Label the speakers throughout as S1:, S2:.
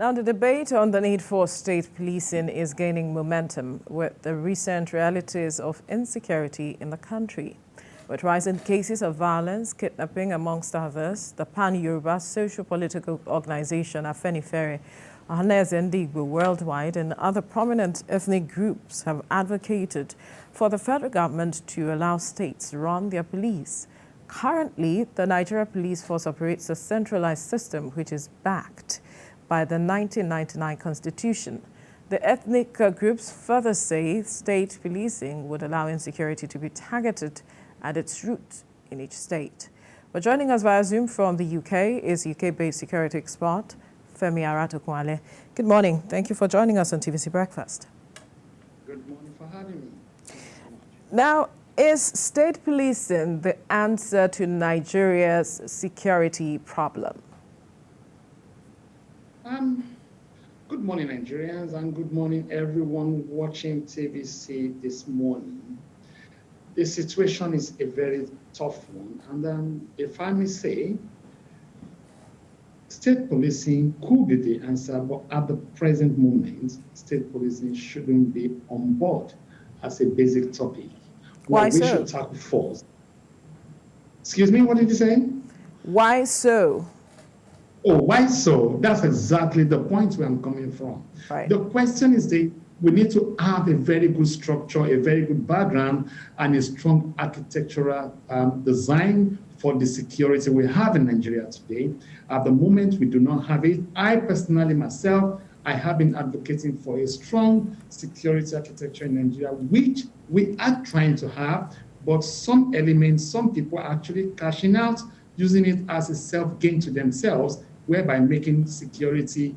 S1: Now, the debate on the need for state policing is gaining momentum with the recent realities of insecurity in the country. With rising cases of violence, kidnapping, amongst others, the pan-Yoruba socio-political organization Afenifere, Ohanaeze Ndigbo Worldwide, and other prominent ethnic groups have advocated for the federal government to allow states to run their police. Currently, the Nigeria Police Force operates a centralized system which is backed by the 1999 Constitution. The ethnic groups further say state policing would allow insecurity to be targeted at its root in each state. But joining us via Zoom from the UK is UK-based security expert Femi Aratokunle. Good morning. Thank you for joining us on TVC Breakfast.
S2: Good morning for having me.
S1: Now, is state policing the answer to Nigeria's security problem?
S2: Good morning, Nigerians, and good morning, everyone watching TVC this morning. The situation is a very tough one, and if I may say, state policing could be the answer, but at the present moment, state policing shouldn't be on board as a basic topic.
S1: Why so?
S2: We should tackle first. Excuse me, what did you say?
S1: Why so?
S2: Oh, why so? That's exactly the point where I'm coming from.
S1: Right.
S2: The question is we need to have a very good structure, a very good background, and a strong architectural design for the security we have in Nigeria today. At the moment, we do not have it. I personally, myself, I have been advocating for a strong security architecture in Nigeria, which we are trying to have, but some elements, some people are actually cashing out, using it as a self-gain to themselves, whereby making security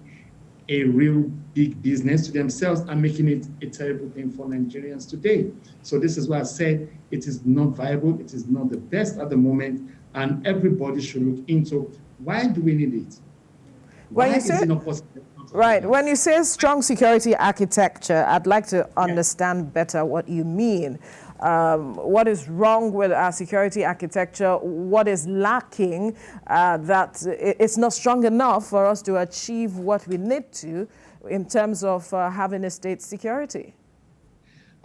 S2: a real big business to themselves and making it a terrible thing for Nigerians today. So this is why I said it is not viable, it is not the best at the moment, and everybody should look into why do we need it?
S1: When you say strong security architecture, I'd like to understand better what you mean. What is wrong with our security architecture? What is lacking that it's not strong enough for us to achieve what we need to in terms of having a state security?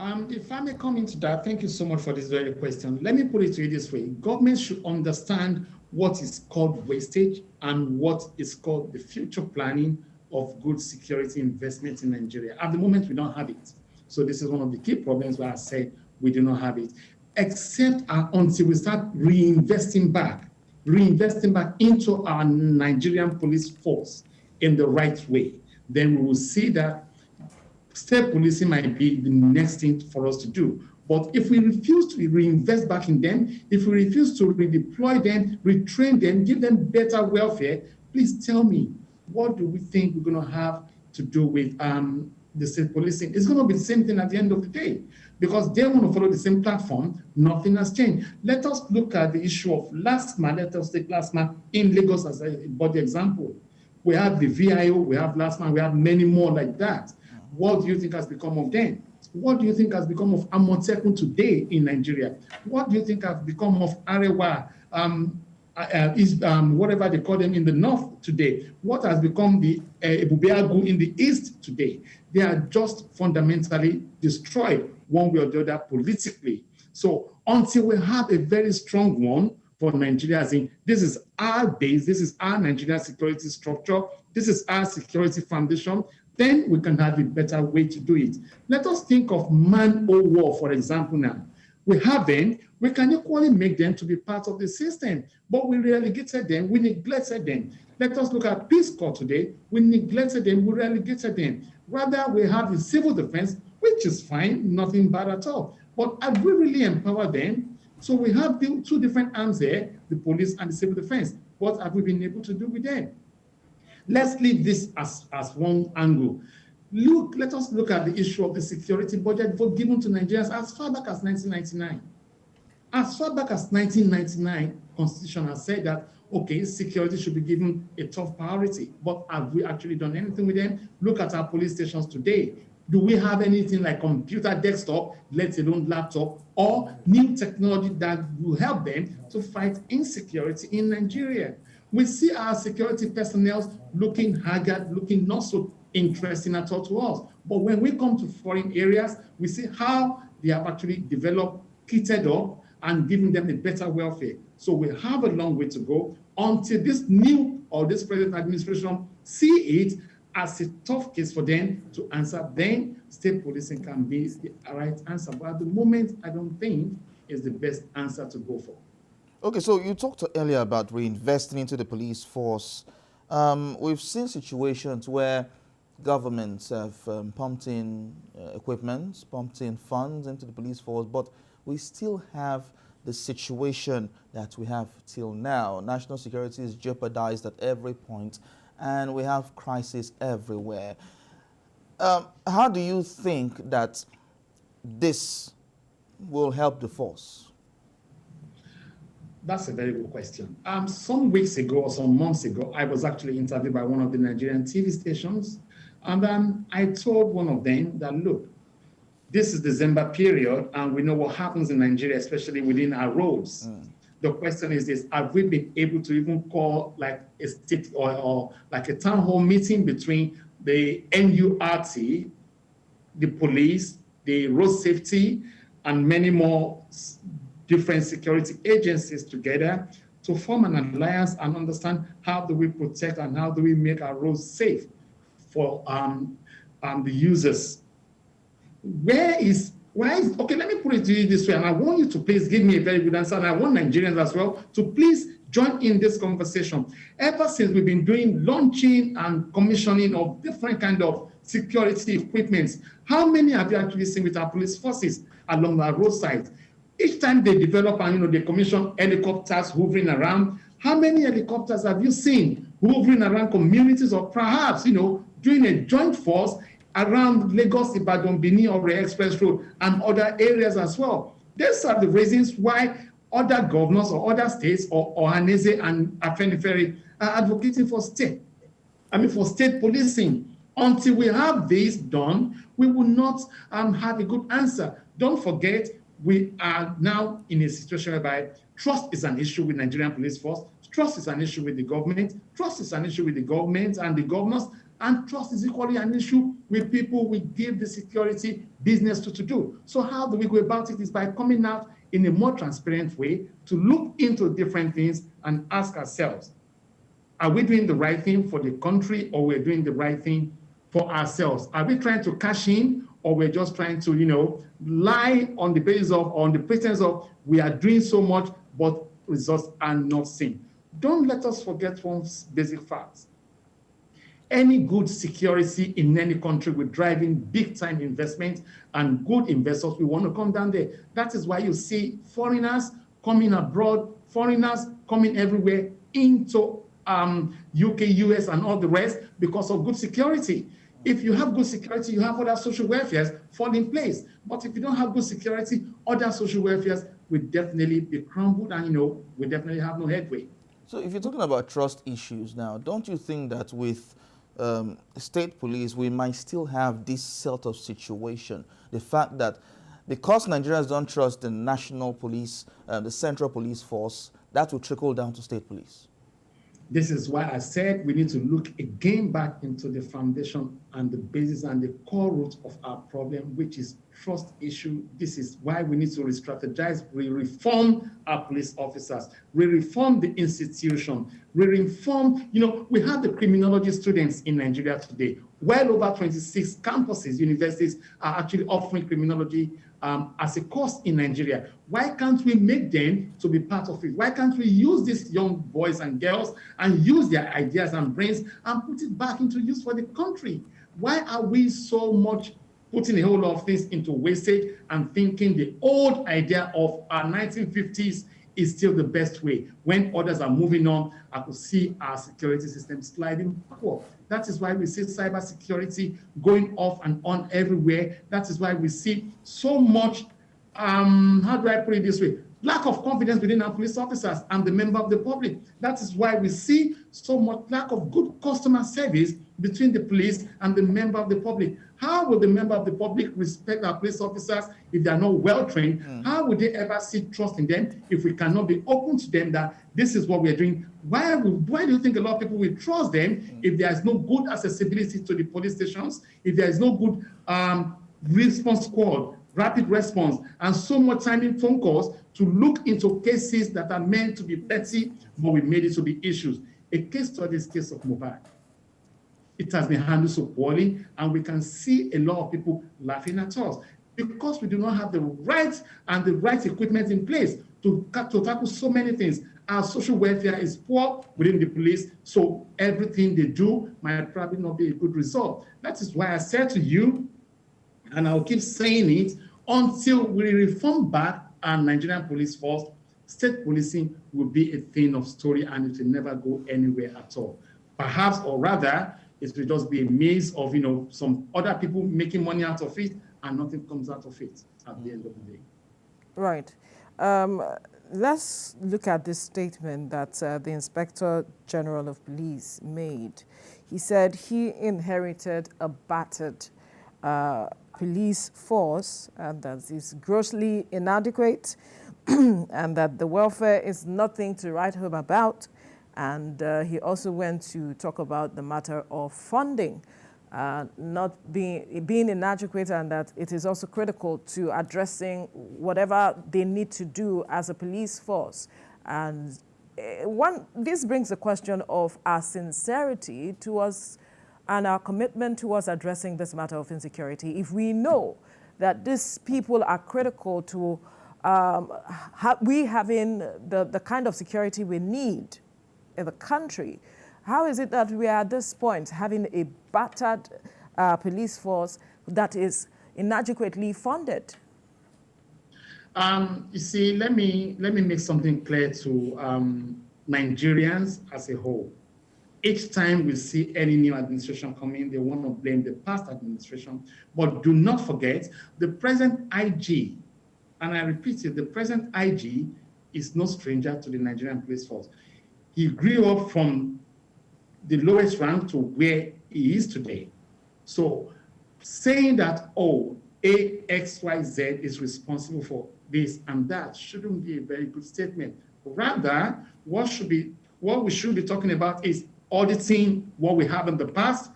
S2: If I may come into that, thank you so much for this very question. Let me put it to you this way. Government should understand what is called wastage and what is called the future planning of good security investment in Nigeria. At the moment, we don't have it. So this is one of the key problems where I say we do not have it, except until we start reinvesting back into our Nigerian police force in the right way. Then we will see that state policing might be the next thing for us to do. But if we refuse to reinvest back in them, if we refuse to redeploy them, retrain them, give them better welfare, please tell me, what do we think we're going to have to do with the state policing? It's going to be the same thing at the end of the day, because they want to follow the same platform. Nothing has changed. Let us look at the issue of last month. Let us take last month in Lagos as a body example. We have the VIO, we have last month, we have many more like that. What do you think has become of them? What do you think has become of Amotekun today in Nigeria? What do you think has become of Arewa, whatever they call them in the north today? What has become the Ebubeagu in the east today? They are just fundamentally destroyed one way or the other politically. So until we have a very strong one for Nigeria, as in this is our base, this is our Nigerian security structure, this is our security foundation, then we can have a better way to do it. Let us think of man-o-war, for example, now. We have them, we can equally make them to be part of the system, but we relegated them, we neglected them. Let us look at Peace Corps today. We neglected them, we relegated them. Rather, we have the civil defense, which is fine, nothing bad at all. But have we really empowered them? So we have the two different arms there, the police and the civil defense. What have we been able to do with them? Let's leave this as one angle. Let us look at the issue of the security budget given to Nigerians as far back as 1999. As far back as 1999, Constitution has said that, okay, security should be given a top priority. But have we actually done anything with them? Look at our police stations today. Do we have anything like computer desktop, let alone laptop, or new technology that will help them to fight insecurity in Nigeria? We see our security personnel looking haggard, looking not so interesting at all to us. But when we come to foreign areas, we see how they have actually developed, kitted up, and given them a better welfare. So we have a long way to go until this new or this present administration see it as a tough case for them to answer. Then state policing can be the right answer. But at the moment, I don't think is the best answer to go for.
S3: Okay, so you talked earlier about reinvesting into the police force. We've seen situations where governments have pumped in equipment, pumped in funds into the police force, but we still have the situation that we have till now. National security is jeopardized at every point, and we have crisis everywhere. How do you think that this will help the force?
S2: That's a very good question. Some weeks ago or some months ago, I was actually interviewed by one of the Nigerian TV stations, and I told one of them that, look, this is December period, and we know what happens in Nigeria, especially within our roads. The question is this: have we been able to even call like a state or like a town hall meeting between the NURT, the police, the road safety, and many more different security agencies together to form an alliance and understand how do we protect and how do we make our roads safe for the users? Okay, let me put it to you this way, and I want you to please give me a very good answer, and I want Nigerians as well to please join in this conversation. Ever since we've been doing launching and commissioning of different kind of security equipments, how many have you actually seen with our police forces along our roadside? Each time they develop and they commission helicopters hovering around, how many helicopters have you seen hovering around communities, or perhaps doing a joint force around Lagos, Ibadan, Benin, or Express Road and other areas as well? These are the reasons why other governors or other states or Ohanaeze and Afenifere are advocating for state policing. Until we have this done, we will not have a good answer. Don't forget, we are now in a situation whereby trust is an issue with Nigerian police force, trust is an issue with the government, trust is an issue with the government and the governors, and trust is equally an issue with people we give the security business to do. So how do we go about it? Is by coming out in a more transparent way to look into different things and ask ourselves, are we doing the right thing for the country, or we're doing the right thing for ourselves? Are we trying to cash in, or we're just trying to, lie on the basis of, on the pretense of we are doing so much, but results are not seen? Don't let us forget one basic fact. Any good security in any country will drive in big-time investment, and good investors will want to come down there. That is why you see foreigners coming abroad, foreigners coming everywhere into UK, US, and all the rest because of good security. If you have good security, you have other social welfares fall in place. But if you don't have good security, other social welfares will definitely be crumbled, and we definitely have no headway.
S3: So if you're talking about trust issues now, don't you think that with state police, we might still have this sort of situation? The fact that because Nigerians don't trust the national police, the central police force, that will trickle down to state police.
S2: This is why I said we need to look again back into the foundation and the basis and the core root of our problem, which is trust issue. This is why we need to re-strategize, reform our police officers, reform the institution, reform, we have the criminology students in Nigeria today. Well over 26 campuses, universities are actually offering criminology as a course in Nigeria. Why can't we make them to be part of it? Why can't we use these young boys and girls and use their ideas and brains and put it back into use for the country? Why are we so much putting a whole lot of things into wastage and thinking the old idea of our 1950s is still the best way? When others are moving on, I could see our security system sliding backward. That is why we see cybersecurity going off and on everywhere. That is why we see so much, how do I put it this way? lack of confidence within our police officers and the member of the public. That is why we see so much lack of good customer service between the police and the member of the public. How will the member of the public respect our police officers if they are not well trained? How would they ever see trust in them if we cannot be open to them that this is what we are doing? Why do you think a lot of people will trust them if there is no good accessibility to the police stations, if there is no good response squad, rapid response, and so much time in phone calls to look into cases that are meant to be petty, but we made it to be issues? A case study is case of Mohbad. It has been handled so poorly, and we can see a lot of people laughing at us because we do not have the right and the right equipment in place to tackle so many things. Our social welfare is poor within the police, so everything they do might probably not be a good result. That is why I said to you, and I'll keep saying it, until we reform back our Nigerian police force, state policing will be a thing of story and it will never go anywhere at all. Perhaps, or rather, it will just be a maze of, some other people making money out of it and nothing comes out of it at the end of the day.
S1: Right. Let's look at this statement that the Inspector General of Police made. He said he inherited a battered police force and that is grossly inadequate and that the welfare is nothing to write home about. And he also went to talk about the matter of funding not being inadequate, and that it is also critical to addressing whatever they need to do as a police force. And this brings the question of our sincerity towards and our commitment towards addressing this matter of insecurity. If we know that these people are critical to we having the kind of security we need in the country, how is it that we are at this point having a battered police force that is inadequately funded?
S2: You see, let me make something clear to Nigerians as a whole. Each time we see any new administration coming, they want to blame the past administration. But do not forget, the present IG, and I repeat it, the present IG is no stranger to the Nigerian police force. He grew up from the lowest rank to where he is today. So saying that, XYZ is responsible for this and that shouldn't be a very good statement. Rather, what we should be talking about is auditing what we have in the past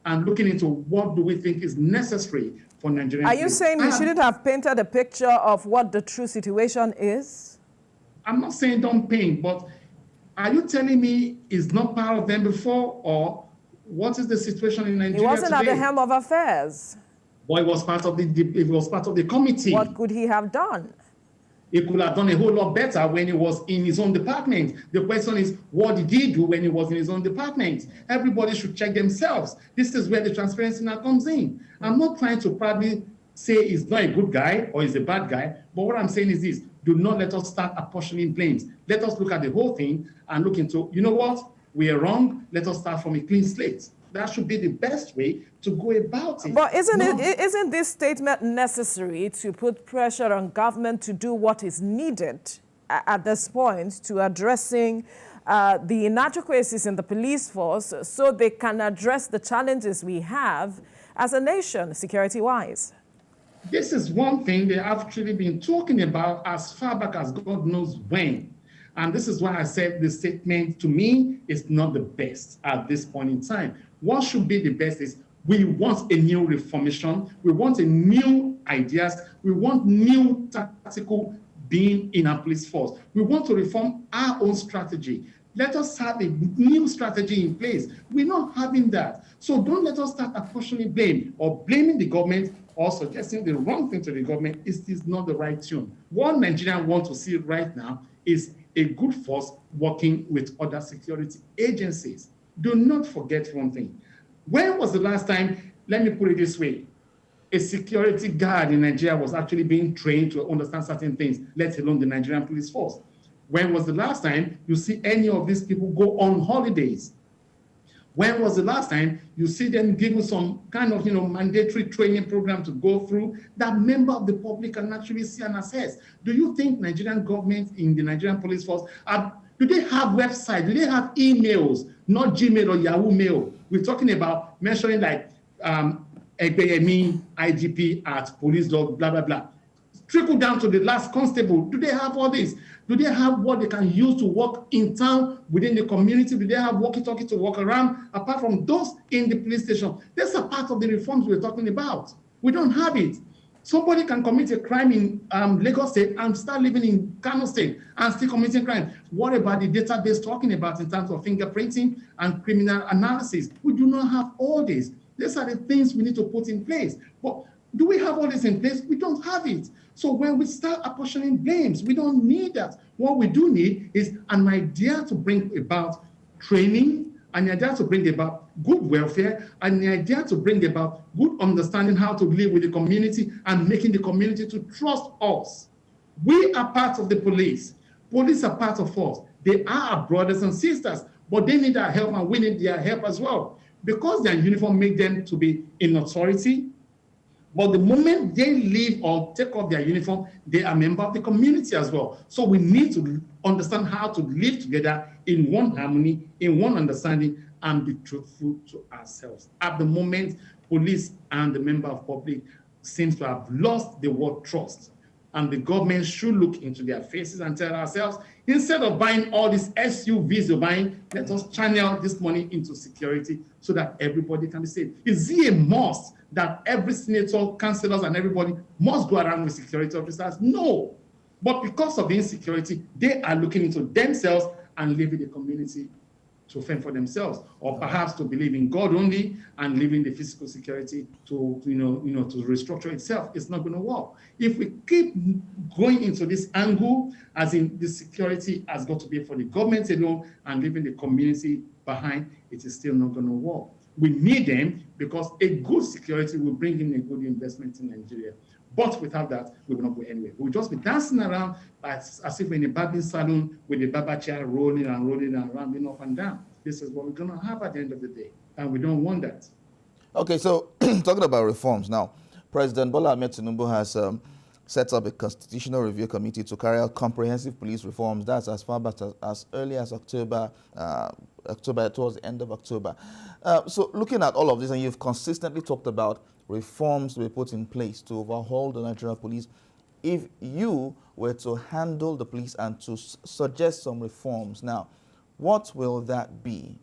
S2: and looking into what do we think is necessary for Nigerian
S1: Are you saying we shouldn't have painted a picture of what the true situation is?
S2: I'm not saying don't paint, but are you telling me it's not part of them before, or what is the situation in Nigeria today?
S1: He wasn't at the helm of affairs.
S2: But it was part of the committee.
S1: What could he have done?
S2: He could have done a whole lot better when he was in his own department. The question is, what did he do when he was in his own department? Everybody should check themselves. This is where the transparency now comes in. I'm not trying to probably say he's not a good guy or he's a bad guy, but what I'm saying is this: do not let us start apportioning blames. Let us look at the whole thing and look into, you know what, we are wrong, let us start from a clean slate. That should be the best way to go about it.
S1: But isn't this statement necessary to put pressure on government to do what is needed at this point to addressing the inadequacies in the police force so they can address the challenges we have as a nation, security-wise?
S2: This is one thing they have actually been talking about as far back as God knows when. And this is why I said the statement, to me, is not the best at this point in time. What should be the best is we want a new reformation. We want a new ideas. We want new tactical being in our police force. We want to reform our own strategy. Let us have a new strategy in place. We're not having that. So don't let us start apportioning blame or blaming the government or suggesting the wrong thing to the government. It is not the right tune. What Nigerians want to see right now is a good force working with other security agencies. Do not forget one thing. When was the last time, let me put it this way, a security guard in Nigeria was actually being trained to understand certain things, let alone the Nigerian police force? When was the last time you see any of these people go on holidays? When was the last time you see them given some kind of, mandatory training program to go through that member of the public can actually see and assess? Do you think Nigerian government in the Nigerian police force, do they have websites? Do they have emails, not Gmail or Yahoo Mail? We're talking about mentioning like Egbeyemi, IGP at police dog, blah, blah, blah. Trickle down to the last constable. Do they have all this? Do they have what they can use to work in town, within the community? Do they have walkie-talkie to walk around? Apart from those in the police station, that's a part of the reforms we're talking about. We don't have it. Somebody can commit a crime in Lagos State and start living in Kano State and still committing crime. What about the database talking about in terms of fingerprinting and criminal analysis? We do not have all this. These are the things we need to put in place. But do we have all this in place? We don't have it. So when we start apportioning blames, we don't need that. What we do need is an idea to bring about training, an idea to bring about good welfare, and the idea to bring about good understanding how to live with the community and making the community to trust us. We are part of the police. Police are part of us. They are our brothers and sisters, but they need our help and we need their help as well. Because their uniform make them to be in authority, but the moment they leave or take off their uniform, they are a member of the community as well. So we need to understand how to live together in one harmony, in one understanding, and be truthful to ourselves. At the moment, police and the member of public seems to have lost the word trust. And the government should look into their faces and tell ourselves, instead of buying all these SUVs you're buying, let us channel this money into security so that everybody can be safe. Is it a must that every senator, councillors, and everybody must go around with security officers? No. But because of the insecurity, they are looking into themselves and leaving the community to fend for themselves, or perhaps to believe in God only and leaving the physical security to restructure itself. It's not going to work. If we keep going into this angle, as in the security has got to be for the government alone and leaving the community behind, it is still not going to work. We need them because a good security will bring in a good investment in Nigeria. But without that, we will not go anywhere. We'll just be dancing around as if we're in a barbing salon with a barber chair rolling and rambling up and down. This is what we're going to have at the end of the day. And we don't want that. Okay, so
S3: talking about reforms now, President Bola Ahmed Tinubu has set up a constitutional review committee to carry out comprehensive police reforms. That's as far back as early as October, towards the end of October. So looking at all of this, and you've consistently talked about reforms to be put in place to overhaul the Nigerian police. If you were to handle the police and to suggest some reforms now, what will that be?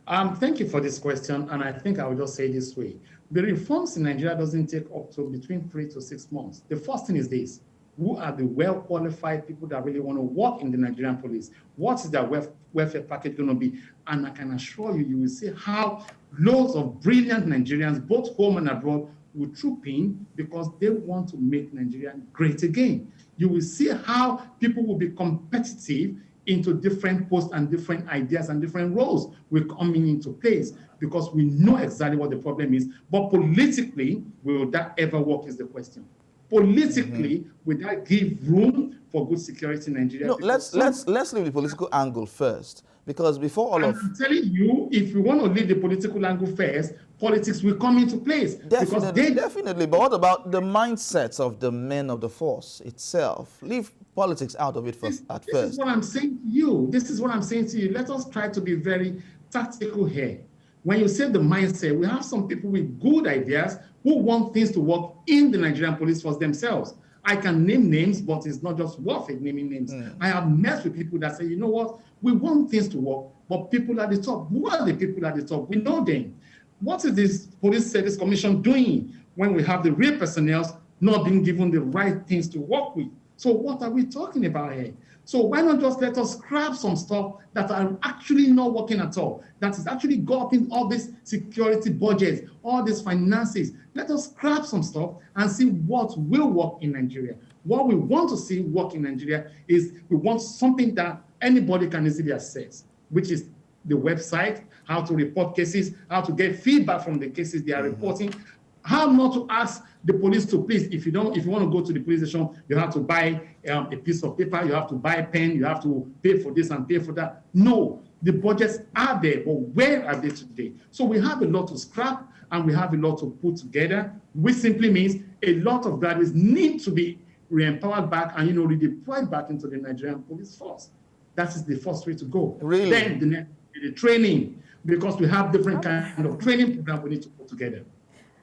S2: Thank you for this question, and I think I will just say this way. The reforms in Nigeria doesn't take up to between 3 to 6 months. The first thing is this: who are the well-qualified people that really want to work in the Nigerian police? What is their welfare package going to be? And I can assure you, you will see how loads of brilliant Nigerians, both home and abroad, will troop in because they want to make Nigeria great again. You will see how people will be competitive into different posts and different ideas and different roles will coming into place because we know exactly what the problem is. But politically, will that ever work is the question. Politically, will that give room for good security in Nigeria?
S3: No, let's leave the political angle first, because before all of...
S2: I'm telling you, if we want to leave the political angle first, politics will come into place.
S3: Definitely. But what about the mindsets of the men of the force itself? Leave politics out of it first.
S2: This is what I'm saying to you. This is what I'm saying to you. Let us try to be very tactical here. When you say the mindset, we have some people with good ideas who want things to work in the Nigerian police force themselves. I can name names, but it's not just worth it naming names. I have met with people that say, you know what, we want things to work, but people at the top, who are the people at the top? We know them. What is this Police Service Commission doing when we have the real personnel not being given the right things to work with? So what are we talking about here? So why not just let us scrap some stuff that are actually not working at all, that is actually gulping all these security budgets, all these finances. Let us scrap some stuff and see what will work in Nigeria. What we want to see work in Nigeria is we want something that anybody can easily access, which is the website, how to report cases, how to get feedback from the cases they are reporting, how not to ask the police to please, if you want to go to the police station, you have to buy a piece of paper, you have to buy a pen, you have to pay for this and pay for that. No, The budgets are there, but where are they today? So we have a lot to scrap and we have a lot to put together, which simply means a lot of graduates need to be re-empowered back and, redeployed back into the Nigerian police force. That is the first way to go.
S3: Really?
S2: Then the training, because we have different kind of training programs we need to put together.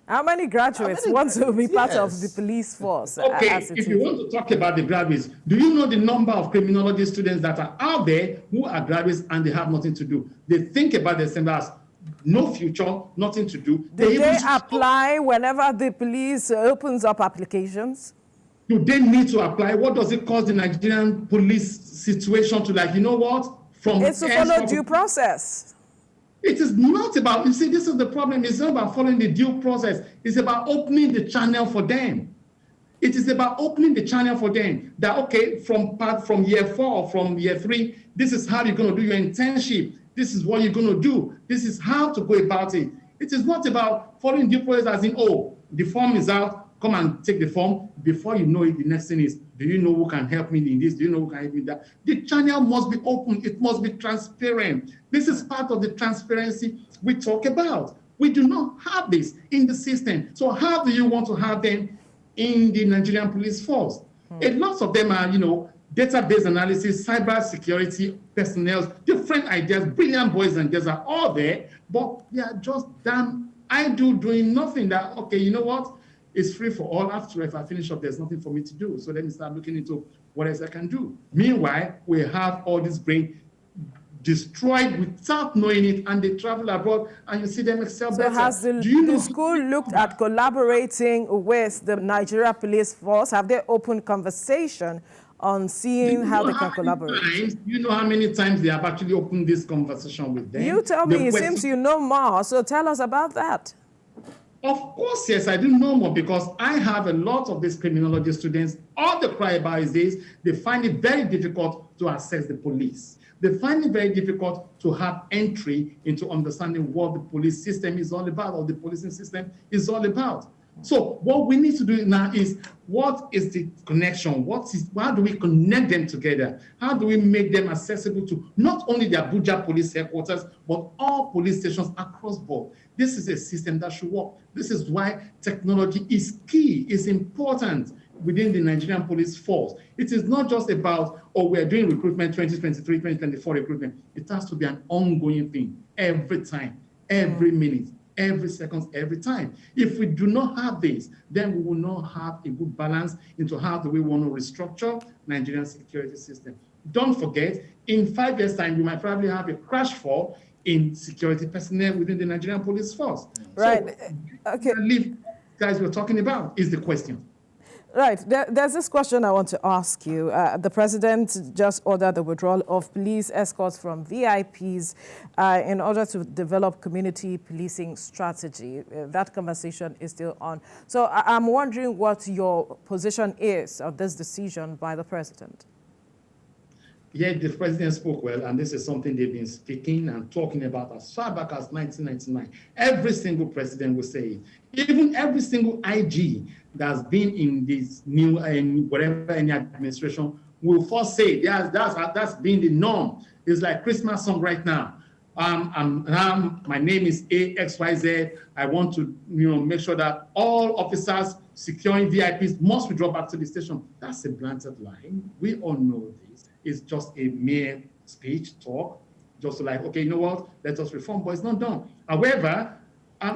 S1: How many graduates want to be part of the police force?
S2: Okay, if you want to talk about the graduates, do you know the number of criminology students that are out there who are graduates and they have nothing to do? They think about themselves as no future, nothing to do.
S1: Do they apply whenever the police opens up applications?
S2: Do they need to apply? What does it cost the Nigerian police situation to, like, you know what?
S1: It's to follow due process.
S2: It is not about, you see, this is the problem. It's not about following the due process. It's about opening the channel for them. It is about opening the channel for them. That, okay, from year 4 or from year 3, this is how you're going to do your internship. This is what you're going to do. This is how to go about it. It is not about following due process as in, oh, the form is out, come and take the form. Before you know it, the next thing is, do you know who can help me in this? Do you know who can help me in that? The channel must be open. It must be transparent. This is part of the transparency we talk about. We do not have this in the system. So how do you want to have them in the Nigerian police force? A lot of them are, database analysis, cyber security personnel, different ideas, brilliant boys and girls are all there, but they are just damn idle doing nothing. That, okay, you know what? It's free for all. After, if I finish up, there's nothing for me to do. So let me start looking into what else I can do. Meanwhile, we have all this brain destroyed without knowing it, and they travel abroad, and you see them excel better.
S1: So has the school looked at collaborating with the Nigeria Police Force? Have they opened conversation on seeing how they can collaborate?
S2: You know how many times they have actually opened this conversation with them?
S1: You tell me, it seems you know more, so tell us about that.
S2: Of course, yes, I do know more because I have a lot of these criminology students. All they cry about is this: they find it very difficult to access the police. They find it very difficult to have entry into understanding what the police system is all about, or the policing system is all about. So what we need to do now is, what is the connection? How do we connect them together? How do we make them accessible to not only the Abuja police headquarters, but all police stations across board? This is a system that should work. This is why technology is key, is important within the Nigerian police force. It is not just about, oh, we're doing recruitment 2023, 2024 recruitment. It has to be an ongoing thing every time, every minute, every second, every time. If we do not have this, then we will not have a good balance into how do we want to restructure Nigerian security system. Don't forget, in 5 years' time, we might probably have a crash fall in security personnel within the Nigerian police force.
S1: Right.
S2: So,
S1: okay.
S2: Guys, we're talking about is the question.
S1: Right. There's this question I want to ask you. The president just ordered the withdrawal of police escorts from VIPs in order to develop community policing strategy. That conversation is still on. So I'm wondering what your position is on this decision by the president.
S2: Yeah, the president spoke well, and this is something they've been speaking and talking about as far back as 1999. Every single president will say it. Even every single IG that's been in this new, whatever any administration will first say, that's been the norm. It's like Christmas song right now. My name is AXYZ. I want to, make sure that all officers securing VIPs must withdraw back to the station. That's a blatant lie. We all know this. It's just a mere speech, talk, just like, okay, you know what? Let us reform, but it's not done. However,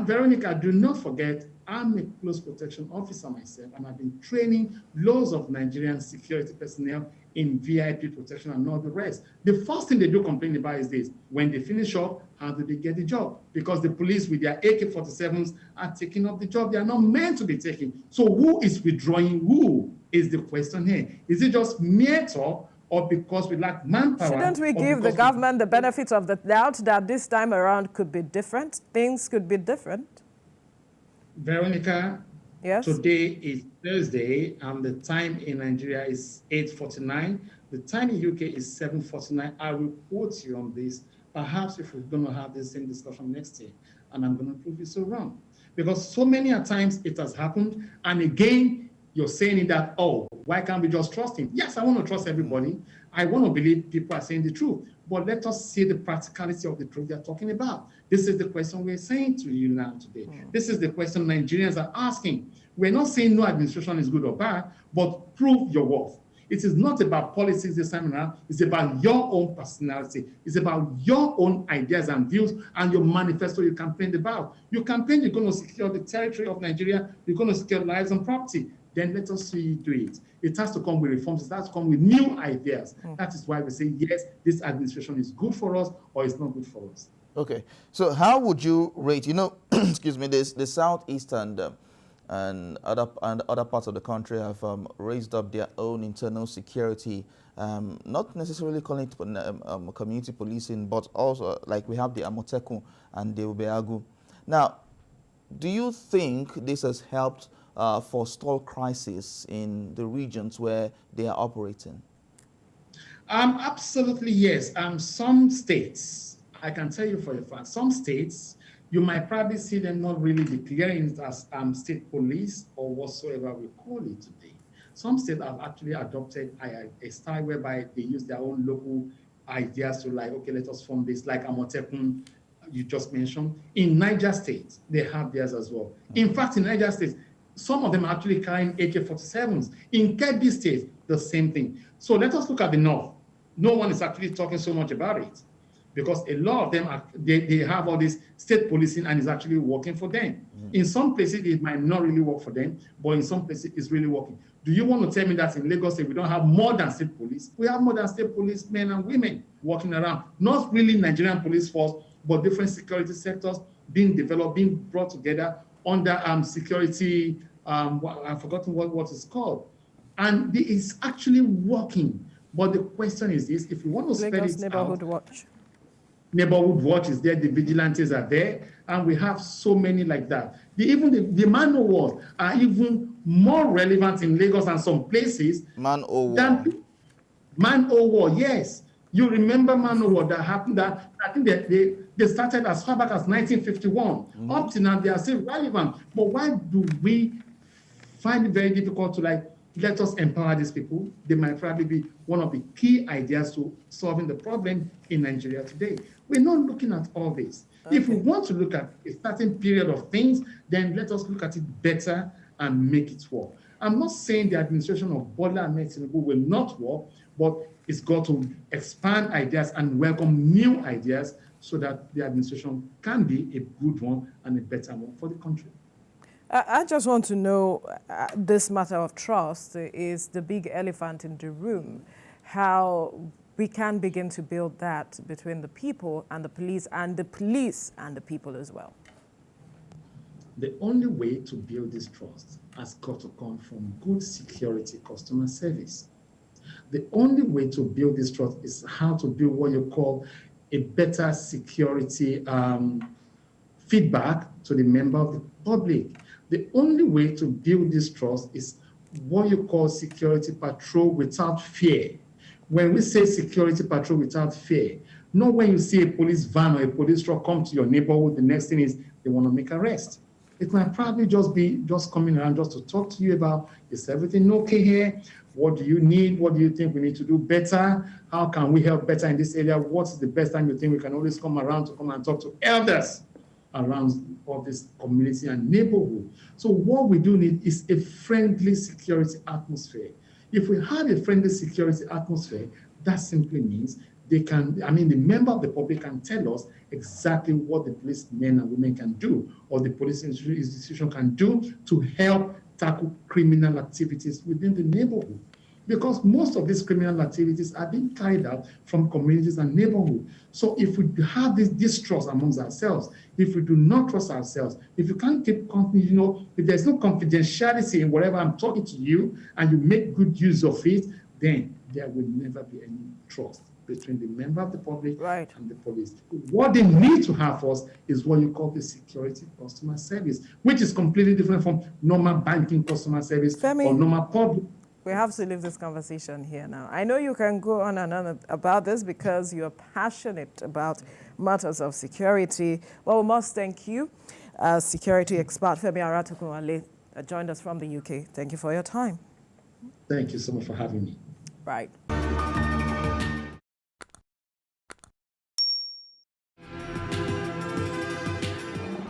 S2: Veronica, do not forget, I'm a close protection officer myself, and I've been training loads of Nigerian security personnel in VIP protection and all the rest. The first thing they do complain about is this: when they finish up, how do they get the job? Because the police with their AK-47s are taking up the job they are not meant to be taking. So who is withdrawing who is the question here. Is it just mere talk, or because we lack manpower?
S1: Shouldn't we give the government the benefit of the doubt that this time around could be different? Things could be different?
S2: Veronica,
S1: yes.
S2: Today is Thursday, and the time in Nigeria is 8:49. The time in UK is 7:49. I will quote you on this. Perhaps if we're going to have the same discussion next year, and I'm going to prove you so wrong. Because so many times it has happened, and again, you're saying that, oh, why can't we just trust him? Yes, I want to trust everybody. I want to believe people are saying the truth. but let us see the practicality of the truth they're talking about. This is the question we're saying to you now today. This is the question Nigerians are asking. We're not saying no administration is good or bad, but prove your worth. It is not about politics this time around. It's about your own personality. It's about your own ideas and views and your manifesto you campaigned about. You campaigned, you're going to secure the territory of Nigeria. You're going to secure lives and property. Then let us see you do it. It has to come with reforms. It has to come with new ideas. That is why we say, yes, this administration is good for us or it's not good for us.
S3: Okay. So how would you rate, excuse me, the Southeast and other parts of the country have raised up their own internal security, not necessarily calling it community policing, but also like we have the Amotekun and the Ubeagu. Now, do you think this has helped forestall crisis in the regions where they are operating?
S2: Absolutely, yes. Some states, I can tell you for a fact, some states, you might probably see them not really declaring it as state police or whatsoever we call it today. Some states have actually adopted a style whereby they use their own local ideas to like, okay, let us form this, like Amotekun you just mentioned. In Niger State, they have theirs as well. In fact, in Niger State, some of them are actually carrying AK-47s. In Kebbi State, the same thing. So let us look at the North. No one is actually talking so much about it, because a lot of them, they have all this state policing and it's actually working for them. In some places, it might not really work for them, but in some places, it's really working. Do you want to tell me that in Lagos State, we don't have more than state police? We have more than state police men and women walking around. Not really Nigerian police force, but different security sectors being developed, being brought together under security, I've forgotten what it's called. And it's actually working. But the question is this, if you want to spell it
S1: Neighborhood Watch.
S2: Neighborhood Watch is there, the vigilantes are there, and we have so many like that. The man o' war are even more relevant in Lagos and some places.
S3: Man o' war.
S2: Man o' war, yes. You remember Man o' war that happened, that I think they started as far back as 1951. Up to now, they are still relevant. But why do we find it very difficult to let us empower these people? They might probably be one of the key ideas to solving the problem in Nigeria today. We're not looking at all this. Okay. If we want to look at a certain period of things, then let us look at it better and make it work. I'm not saying the administration of Bola Ahmed Tinubu will not work, but it's got to expand ideas and welcome new ideas so that the administration can be a good one and a better one for the country.
S1: I just want to know, this matter of trust is the big elephant in the room, how we can begin to build that between the people and the police and the police and the people as well.
S2: The only way to build this trust has got to come from good security customer service. The only way to build this trust is how to build what you call a better security feedback to the member of the public. The only way to build this trust is what you call security patrol without fear. When we say security patrol without fear, not when you see a police van or a police truck come to your neighborhood, the next thing is they want to make arrest. It might probably just be coming around just to talk to you about, is everything okay here? What do you need? What do you think we need to do better? How can we help better in this area? What's the best time you think we can always come around to come and talk to elders around all this community and neighborhood? So what we do need is a friendly security atmosphere. If we have a friendly security atmosphere, that simply means the member of the public can tell us exactly what the police men and women can do, or the police institution can do to help tackle criminal activities within the neighborhood. Because most of these criminal activities are being carried out from communities and neighborhoods. So if we have this distrust amongst ourselves, if we do not trust ourselves, if you can't keep company, if there's no confidentiality in whatever I'm talking to you and you make good use of it, then there will never be any trust between the member of the public and the police. What they need to have first is what you call the security customer service, which is completely different from normal banking customer service
S1: Femi,
S2: or normal public.
S1: We have to leave this conversation here now. I know you can go on and on about this because you're passionate about matters of security. Well, we must thank you, security expert Femi Aratokunwale, joined us from the UK. Thank you for your time.
S2: Thank you so much for having me.
S1: Right.